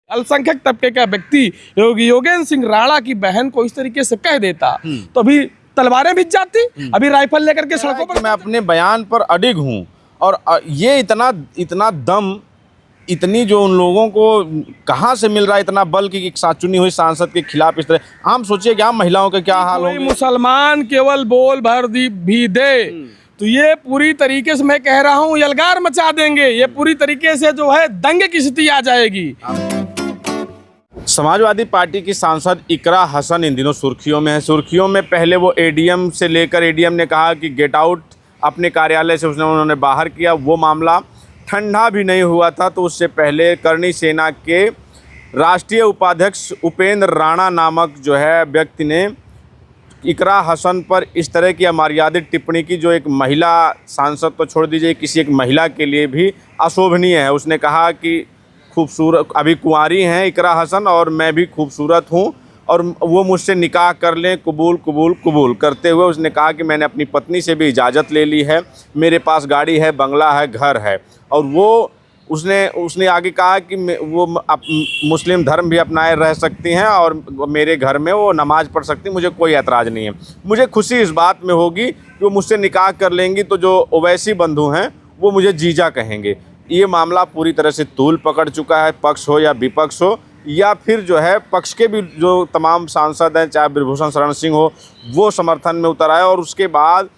अल्पसंख्यक तबके का व्यक्ति योगेंद्र सिंह राणा की बहन को इस तरीके से कह देता तो अभी तलवारें बिछ जाती, अभी राइफल लेकर के सड़कों पर। मैं अपने बयान पर अडिग हूँ और ये इतना दम, इतनी जो उन लोगों को कहाँ से मिल रहा है इतना बल की चुनी हुई सांसद के खिलाफ इस तरह। आम सोचिए कि आम महिलाओं के क्या हाल होंगे। मुसलमान केवल बोल भर भी दे तो ये पूरी तरीके से मैं कह रहा हूँ यलगार मचा देंगे, ये पूरी तरीके से जो है दंगे की स्थिति आ जाएगी। समाजवादी पार्टी की सांसद इकरा हसन इन दिनों सुर्खियों में है। सुर्खियों में पहले वो एडीएम से लेकर, एडीएम ने कहा कि गेट आउट अपने कार्यालय से उन्होंने बाहर किया, वो मामला ठंडा भी नहीं हुआ था। तो उससे पहले करणी सेना के राष्ट्रीय उपाध्यक्ष उपेंद्र राणा नामक जो है व्यक्ति ने इकरा हसन पर इस तरह की अमर्यादित टिप्पणी की, जो एक महिला सांसद तो छोड़ दीजिए, किसी एक महिला के लिए भी अशोभनीय है। उसने कहा कि खूबसूरत, अभी कुंवारी हैं इकरा हसन और मैं भी खूबसूरत हूं और वो मुझसे निकाह कर लें, कबूल कबूल कबूल करते हुए उसने कहा कि मैंने अपनी पत्नी से भी इजाज़त ले ली है, मेरे पास गाड़ी है, बंगला है, घर है। और वो उसने आगे कहा कि वो मुस्लिम धर्म भी अपनाए रह सकती हैं और मेरे घर में वो नमाज़ पढ़ सकती, मुझे कोई ऐतराज़ नहीं है। मुझे खुशी इस बात में होगी कि वो मुझसे निकाह कर लेंगी तो जो ओवैसी बंधु हैं वो मुझे जीजा कहेंगे। ये मामला पूरी तरह से तूल पकड़ चुका है, पक्ष हो या विपक्ष हो या फिर जो है पक्ष के भी जो तमाम सांसद हैं, चाहे ब्रजभूषण शरण सिंह हो, वो समर्थन में उतर आए। और उसके बाद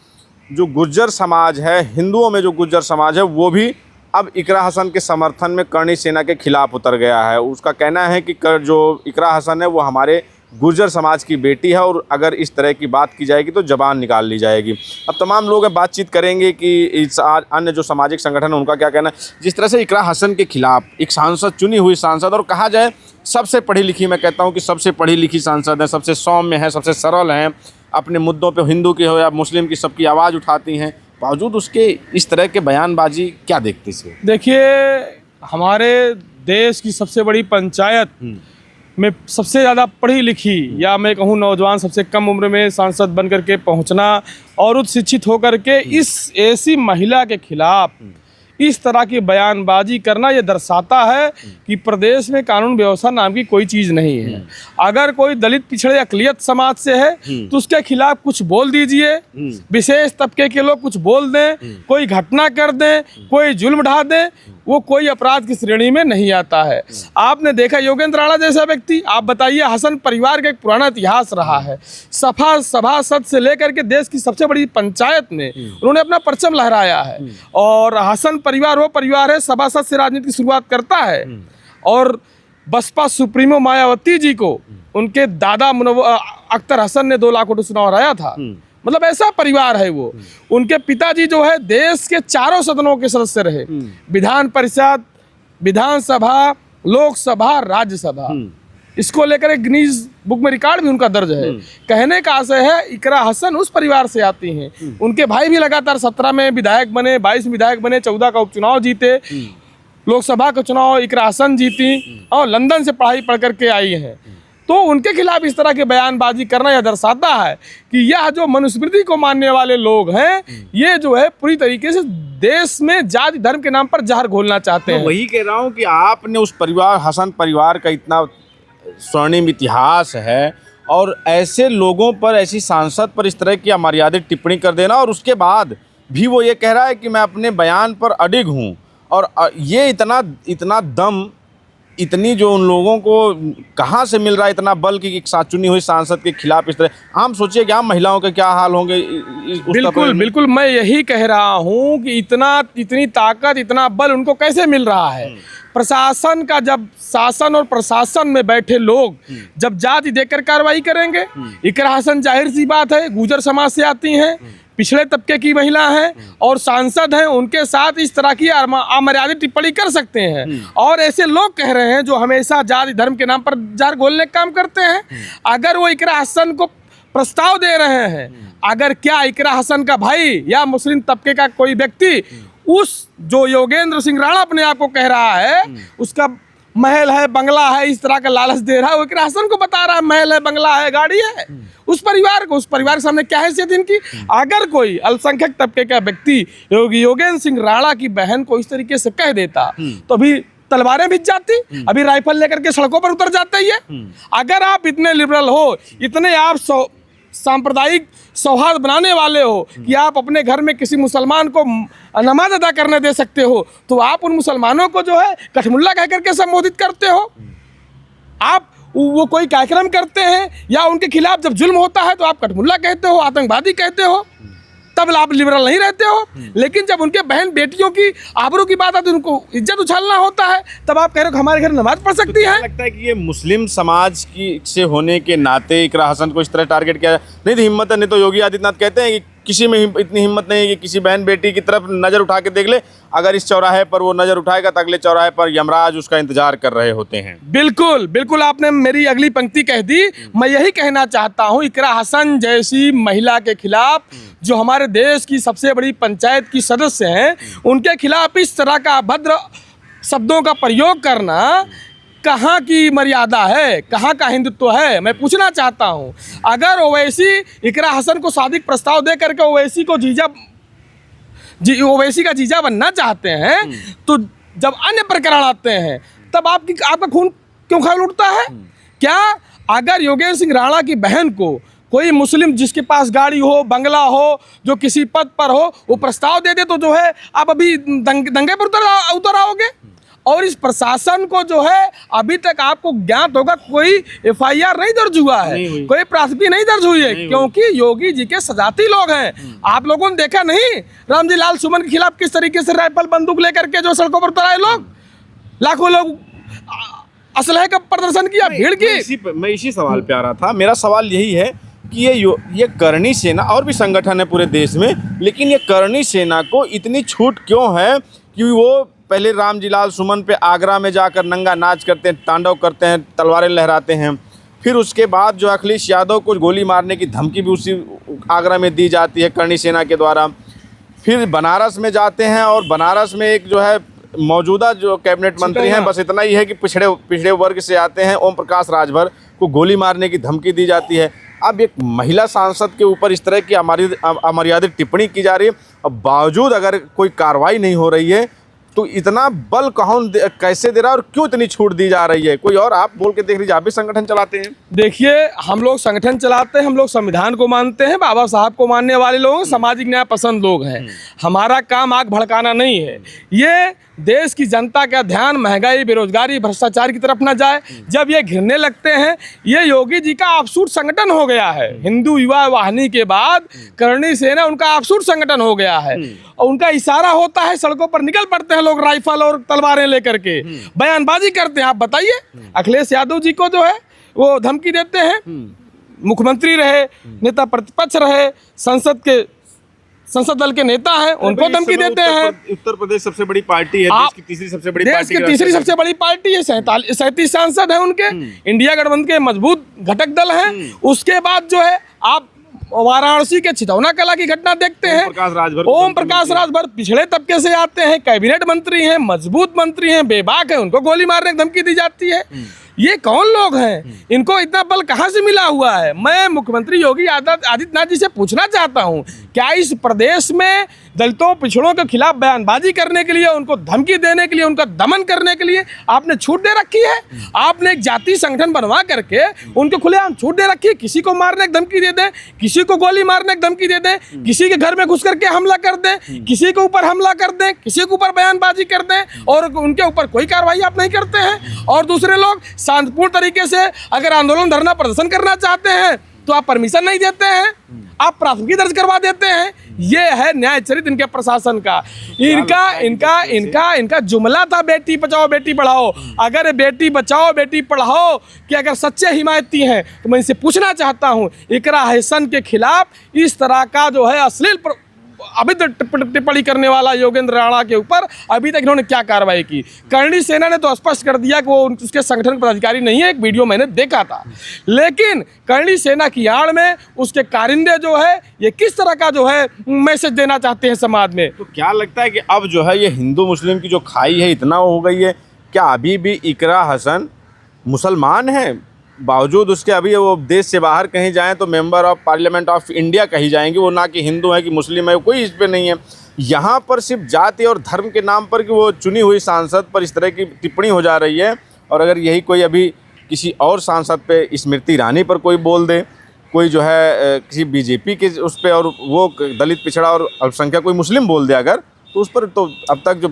जो गुज्जर समाज है, हिंदुओं में जो गुज्जर समाज है, वो भी अब इकरा हसन के समर्थन में करणी सेना के खिलाफ उतर गया है। उसका कहना है कि जो इकरा हसन है वो हमारे गुर्जर समाज की बेटी है और अगर इस तरह की बात की जाएगी तो ज़बान निकाल ली जाएगी। अब तमाम लोग बातचीत करेंगे कि इस अन्य जो सामाजिक संगठन है उनका क्या कहना है। जिस तरह से इकरा हसन के खिलाफ एक सांसद, चुनी हुई सांसद, और कहा जाए सबसे पढ़ी लिखी, मैं कहता हूँ कि सबसे पढ़ी लिखी सांसद है, सबसे सौम्य है, सबसे सरल हैं, अपने मुद्दों पर हिंदू की हो या मुस्लिम की सबकी आवाज़ उठाती हैं, बावजूद उसके इस तरह के बयानबाजी क्या देखते से? देखिए, हमारे देश की सबसे बड़ी पंचायत में सबसे ज़्यादा पढ़ी लिखी या मैं कहूँ नौजवान सबसे कम उम्र में सांसद बन करके पहुँचना और उच्च शिक्षित होकर के इस ऐसी महिला के खिलाफ इस तरह की बयानबाजी करना, ये दर्शाता है कि प्रदेश में कानून व्यवस्था नाम की कोई चीज़ नहीं है। अगर कोई दलित पिछड़े अक़लियत समाज से है तो उसके खिलाफ कुछ बोल दीजिए, विशेष तबके के लोग कुछ बोल दें, कोई घटना कर दें, कोई जुल्म ढा दें, वो कोई अपराध की श्रेणी में नहीं आता है। आपने देखा योगेंद्र राणा जैसा व्यक्ति, आप बताइए, हसन परिवार का एक पुराना इतिहास रहा है। सभासद से लेकर के देश की सबसे बड़ी पंचायत में उन्होंने अपना परचम लहराया है। और हसन परिवार वो परिवार है, सभासद से राजनीति की शुरुआत करता है और बसपा सुप्रीमो मायावती जी को उनके दादा अख्तर हसन ने 2 लाख वोट चुनाव हराया था। मतलब ऐसा परिवार है वो। उनके पिताजी जो है देश के चारों सदनों के सदस्य रहे, विधान परिषद, विधानसभा, लोकसभा, राज्यसभा। इसको लेकर एक गिनीज बुक में रिकॉर्ड भी उनका दर्ज है। कहने का आशय है इकरा हसन उस परिवार से आती हैं। उनके भाई भी लगातार 17 में विधायक बने, 22 में विधायक बने, 14 का उपचुनाव जीते, लोकसभा का चुनाव इकरा हसन जीती और लंदन से पढ़ाई पढ़ करके आई हैं। तो उनके खिलाफ इस तरह के बयानबाजी करना यह दर्शाता है कि यह जो मनुस्मृति को मानने वाले लोग हैं, ये जो है पूरी तरीके से देश में जाति धर्म के नाम पर जहर घोलना चाहते हैं। वही कह रहा हूँ कि आपने उस परिवार, हसन परिवार का इतना स्वर्णिम इतिहास है और ऐसे लोगों पर, ऐसी सांसद पर इस तरह की अमर्यादित टिप्पणी कर देना, और उसके बाद भी वो ये कह रहा है कि मैं अपने बयान पर अडिग हूँ। और ये इतना दम, इतनी जो उन लोगों को कहाँ से मिल रहा है इतना बल की चुनी हुई सांसद के खिलाफ इस तरह। आम सोचिए कि आम महिलाओं के क्या हाल होंगे। बिल्कुल मैं यही कह रहा हूँ कि इतनी ताकत, इतना बल उनको कैसे मिल रहा है। प्रशासन का, जब शासन और प्रशासन में बैठे लोग जब जाति देखकर कार्रवाई करेंगे, इकरा हसन जाहिर सी बात है गुर्जर समाज से आती हैं, पिछड़े तबके की महिला हैं और सांसद हैं, उनके साथ इस तरह की अमर्यादित टिप्पणी कर सकते हैं। और ऐसे लोग कह रहे हैं जो हमेशा जाति धर्म के नाम पर जहर घोलने का काम करते हैं। अगर वो इकरा हसन को प्रस्ताव दे रहे हैं, अगर क्या इकरा हसन का भाई या मुस्लिम तबके का कोई व्यक्ति उस जो योगेंद्र सिंह राणा अपने आप को कह रहा है उसका महल है, बंगला है, इस तरह का लालच दे रहा है, वो इकरा हसन को बता रहा है महल है, बंगला है, गाड़ी है, उस परिवार के सामने क्या हैसियत इनकी। अगर कोई अल्पसंख्यक तबके का व्यक्ति योगेंद्र सिंह राणा की बहन को इस तरीके से कह देता तो अभी तलवारें भिज जाती, अभी राइफल लेकर के सड़कों पर उतर जाते ही है। अगर आप इतने लिबरल हो, इतने आप सांप्रदायिक सौहार्द बनाने वाले हो कि आप अपने घर में किसी मुसलमान को नमाज अदा करने दे सकते हो, तो आप उन मुसलमानों को जो है कठमुल्ला कह करके संबोधित करते हो। आप वो कोई कार्यक्रम करते हैं या उनके खिलाफ जब जुल्म होता है तो आप कठमुल्ला कहते हो, आतंकवादी कहते हो, तब आप लिबरल नहीं रहते हो। लेकिन जब उनके बहन बेटियों की आबरू की बात आती है, उनको इज्जत उछालना होता है, तब आप कह रहे हो हमारे घर नमाज पढ़ सकती है। लगता है कि ये मुस्लिम समाज की से होने के नाते इकरा हसन को इस तरह टारगेट किया नहीं तो हिम्मत है। नहीं तो योगी आदित्यनाथ कहते हैं कि किसी में इतनी हिम्मत नहीं है कि किसी बहन बेटी की तरफ नज़र उठा के देख ले, अगर इस चौराहे पर वो नज़र उठाएगा तो अगले चौराहे पर यमराज उसका इंतजार कर रहे होते हैं। बिल्कुल बिल्कुल, आपने मेरी अगली पंक्ति कह दी। मैं यही कहना चाहता हूँ, इकरा हसन जैसी महिला के खिलाफ, जो हमारे देश की सबसे बड़ी पंचायत की सदस्य हैं, उनके खिलाफ इस तरह का अभद्र शब्दों का प्रयोग करना कहाँ की मर्यादा है, कहाँ का हिंदुत्व है, मैं पूछना चाहता हूँ। अगर ओवैसी इकरा हसन को शादी प्रस्ताव दे करके ओवैसी का जीजा बनना चाहते हैं, तो जब अन्य प्रकरण आते हैं तब आपका खून क्यों खौल उठता है? क्या अगर योगेंद्र सिंह राणा की बहन को कोई मुस्लिम जिसके पास गाड़ी हो, बंगला हो, जो किसी पद पर हो, वो प्रस्ताव दे दे तो जो है आप अभी दंगे पर उतर आओगे? और इस प्रशासन को जो है अभी तक आपको ज्ञात होगा कोई एफआईआर नहीं दर्ज हुआ है, कोई प्राथमिकी नहीं दर्ज हुई है, क्योंकि योगी जी के सजाती लोग हैं। आप लोगों ने देखा नहीं रामजी लाल सुमन के खिलाफ किस तरीके से राइफल बंदूक लेकर के जो सड़कों पर उतर आए लोग, लाखों लोग असलहे का प्रदर्शन किया, भीड़ की। मैं इसी सवाल पे आ रहा था। मेरा सवाल यही है कि ये करनी सेना और भी संगठन है पूरे देश में, लेकिन ये करनी सेना को इतनी छूट क्यों है कि वो पहले रामजी लाल सुमन पे आगरा में जाकर नंगा नाच करते हैं, तांडव करते हैं, तलवारें लहराते हैं, फिर उसके बाद जो अखिलेश यादव को गोली मारने की धमकी भी उसी आगरा में दी जाती है करनी सेना के द्वारा। फिर बनारस में जाते हैं और बनारस में एक जो है मौजूदा जो कैबिनेट मंत्री हैं, बस इतना ही है कि पिछड़े वर्ग से आते हैं, ओम प्रकाश राजभर को गोली मारने की धमकी दी जाती है। अब एक महिला सांसद के ऊपर इस तरह की अमर्यादित टिप्पणी की जा रही है, अब बावजूद अगर कोई कार्रवाई नहीं हो रही है तो इतना बल कैसे दे रहा है और क्यों इतनी छूट दी जा रही है? कोई और आप बोल के देख लीजिए, आप भी संगठन चलाते हैं। देखिए, हम लोग संगठन चलाते हैं, हम लोग संविधान को मानते हैं, बाबा साहब को मानने वाले लोग, सामाजिक न्याय पसंद लोग हैं। हमारा काम आग भड़काना नहीं है। ये देश की जनता का ध्यान महंगाई, बेरोजगारी, भ्रष्टाचार की तरफ ना जाए। जब ये घिरने लगते हैं, ये योगी जी का आपसूट संगठन हो गया है। हिंदू युवा वाहिनी के बाद करणी सेना उनका आपसूट संगठन हो गया है और उनका इशारा होता है, सड़कों पर निकल पड़ते हैं लोग राइफल और तलवारें लेकर के, बयानबाजी करते हैं। आप बताइए, अखिलेश यादव जी को जो है वो धमकी देते हैं, मुख्यमंत्री रहे, नेता प्रतिपक्ष रहे, संसद दल के नेता हैं, उनको धमकी देते हैं। उत्तर प्रदेश सबसे बड़ी पार्टी है, देश की तीसरी सबसे बड़ी पार्टी है, 37 सांसद हैं उनके, इंडिया गठबंधन के मजबूत घटक दल हैं। उसके बाद जो है आप वाराणसी के छितौना कला की घटना देखते हैं। ओम प्रकाश राजभर पिछड़े तबके से आते हैं, कैबिनेट मंत्री हैं, मजबूत मंत्री हैं, बेबाक हैं, उनको गोली मारने की धमकी दी जाती है। ये कौन लोग हैं? इनको इतना बल कहाँ से मिला हुआ है? मैं मुख्यमंत्री योगी आदित्यनाथ जी से पूछना चाहता हूँ, क्या इस प्रदेश में दलितों पिछड़ों के खिलाफ बयानबाजी करने के लिए, उनको धमकी देने के लिए, उनका दमन करने के लिए आपने छूट दे रखी है? आपने एक जाति संगठन बनवा करके उनको खुलेआम छूट दे रखी है। किसी को मारने की धमकी दे दें, किसी को गोली मारने की धमकी दे दें, किसी के घर में घुस करके हमला कर दें, किसी के ऊपर हमला कर दें, किसी के ऊपर बयानबाजी कर दें और उनके ऊपर कोई कार्रवाई आप नहीं करते हैं। और दूसरे लोग शांतिपूर्ण तरीके से अगर आंदोलन, धरना, प्रदर्शन करना चाहते हैं तो आप परमिशन नहीं देते हैं, आप प्राथमिकी दर्ज करवा देते हैं। ये है न्याय चरित्र इनके प्रशासन का। इनका जुमला था बेटी बचाओ बेटी पढ़ाओ। अगर बेटी बचाओ बेटी पढ़ाओ कि अगर सच्चे हिमायती हैं तो मैं इनसे पूछना चाहता हूँ, इकरा हसन के खिलाफ इस तरह का जो है अश्लील अभी टिप्पणी करने वाला योगेंद्र राणा के ऊपर अभी तक इन्होंने क्या कार्रवाई की? करणी सेना ने तो स्पष्ट कर दिया कि वो उसके संगठन के पदाधिकारी नहीं है, एक वीडियो मैंने देखा था। लेकिन करणी सेना की आड़ में उसके कारिंदे जो है ये किस तरह का जो है मैसेज देना चाहते हैं समाज में? तो क्या लगता है कि अब जो है ये हिंदू मुस्लिम की जो खाई है इतना हो गई है, क्या अभी भी इकरा हसन मुसलमान है? बावजूद उसके अभी वो देश से बाहर कहीं जाएं तो member of parliament of India कही जाएंगे, वो ना कि हिंदू है कि मुस्लिम है, कोई इस पे नहीं है। यहाँ पर सिर्फ जाति और धर्म के नाम पर कि वो चुनी हुई सांसद पर इस तरह की टिप्पणी हो जा रही है। और अगर यही कोई अभी किसी और सांसद पे, स्मृति ईरानी पर कोई बोल दे, कोई जो है किसी बीजेपी के उस पर, और वो दलित पिछड़ा और अल्पसंख्यक कोई मुस्लिम बोल दे अगर, तो उस पर तो अब तक जो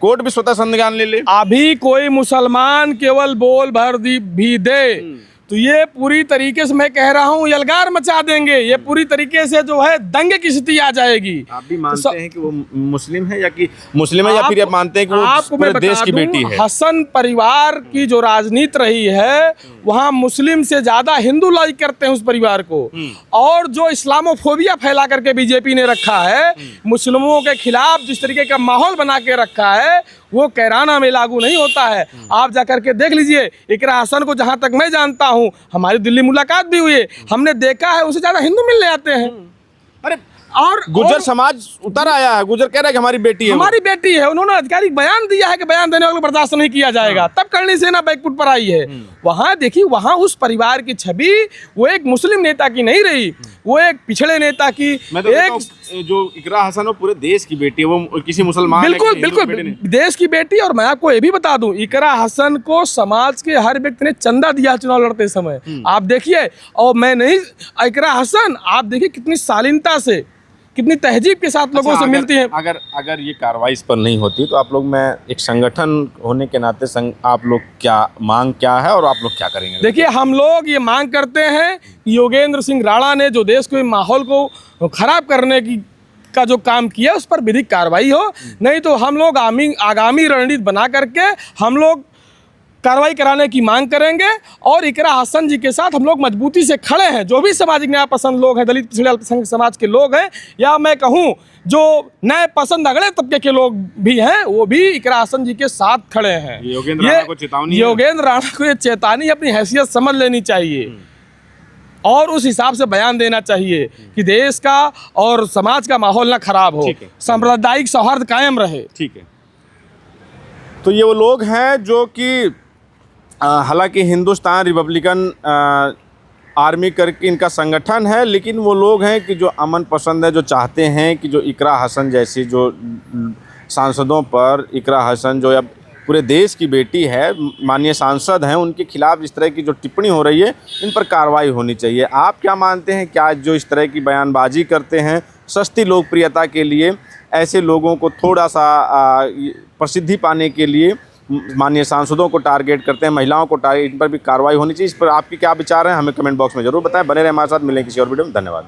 कोर्ट भी स्वतः संज्ञान ले ले। अभी कोई मुसलमान केवल बोल भर भी दे तो ये पूरी तरीके से, मैं कह रहा हूँ, यलगार मचा देंगे। ये पूरी तरीके से जो है दंगे की स्थिति आ जाएगी। आप भी मानते हैं कि वो मुस्लिम है, या कि मुस्लिम है, या फिर आप मानते हैं कि वो पूरे देश की बेटी है? हसन परिवार की जो राजनीति रही है, वहाँ मुस्लिम से ज्यादा हिंदू लाइक करते हैं उस परिवार को। और जो इस्लामोफोबिया फैला करके बीजेपी ने रखा है, मुस्लिमों के खिलाफ जिस तरीके का माहौल बना के रखा है, वो कैराना में लागू नहीं होता है। आप जाकर के देख लीजिए, इकरा हसन को जहाँ तक मैं जानता हूँ, हमारी दिल्ली मुलाकात भी हुई है, हमने देखा है उनसे ज्यादा हिंदू मिलने आते हैं। अरे और गुजर समाज उतर आया है, गुजर कह रहा है कि हमारी बेटी है, हमारी बेटी है। उन्होंने आधिकारिक बयान दिया है कि बयान देने वालों को बर्दाश्त नहीं किया जाएगा। तब करणी सेना बैकफुट पर आई है। वहां देखिए, वहां उस परिवार की छवि वो एक मुस्लिम नेता की नहीं रही, वो एक पिछड़े नेता की। मैं तो एक जो इकरा हसन वो पूरे देश की बेटी है, वो किसी मुसलमान, बिल्कुल बिल्कुल देश की बेटी। और मैं आपको ये भी बता दूं, इकरा हसन को समाज के हर व्यक्ति ने चंदा दिया चुनाव लड़ते समय। आप देखिए, और मैं नहीं, इकरा हसन आप देखिए कितनी शालीनता से, कितनी तहजीब के साथ लोगों से मिलती है। अगर ये कार्रवाई इस पर नहीं होती तो आप लोग, मैं एक संगठन होने के नाते आप लोग क्या मांग क्या है और आप लोग क्या करेंगे? देखिए, हम लोग ये मांग करते हैं कि योगेंद्र सिंह राणा ने जो देश के माहौल को खराब करने का जो काम किया, उस पर विधिक कार्रवाई हो। नहीं तो हम लोग आगामी रणनीति बना करके हम लोग कार्रवाई कराने की मांग करेंगे। और इकरा हसन जी के साथ हम लोग मजबूती से खड़े हैं। जो भी सामाजिक न्याय पसंद लोग हैं, दलित पिछड़े अल्पसंख्यक समाज के लोग हैं, या मैं कहूँ जो न्याय पसंद अगले तबके के लोग भी हैं, वो भी इकरा हसन जी के साथ खड़े हैं। योगेंद्र राणा को चेतावनी, योगेंद्र राणा को ये चेतावनी अपनी हैसियत समझ लेनी चाहिए और उस हिसाब से बयान देना चाहिए कि देश का और समाज का माहौल ना खराब हो, सांप्रदायिक सौहार्द कायम रहे। ठीक है। तो ये वो लोग हैं जो कि हालांकि हिंदुस्तान रिपब्लिकन आर्मी करके इनका संगठन है, लेकिन वो लोग हैं कि जो अमन पसंद है, जो चाहते हैं कि जो इकरा हसन जैसी जो सांसदों पर, इकरा हसन जो अब पूरे देश की बेटी है, माननीय सांसद हैं, उनके खिलाफ इस तरह की जो टिप्पणी हो रही है, इन पर कार्रवाई होनी चाहिए। आप क्या मानते हैं? क्या जो इस तरह की बयानबाजी करते हैं सस्ती लोकप्रियता के लिए, ऐसे लोगों को थोड़ा सा प्रसिद्धि पाने के लिए माननीय सांसदों को टारगेट करते हैं, महिलाओं को टारगेट, इन पर भी कार्रवाई होनी चाहिए? इस पर आपके क्या विचार हैं? हमें कमेंट बॉक्स में जरूर बताएं। बने रहें हमारे साथ, मिलें किसी और वीडियो में। धन्यवाद।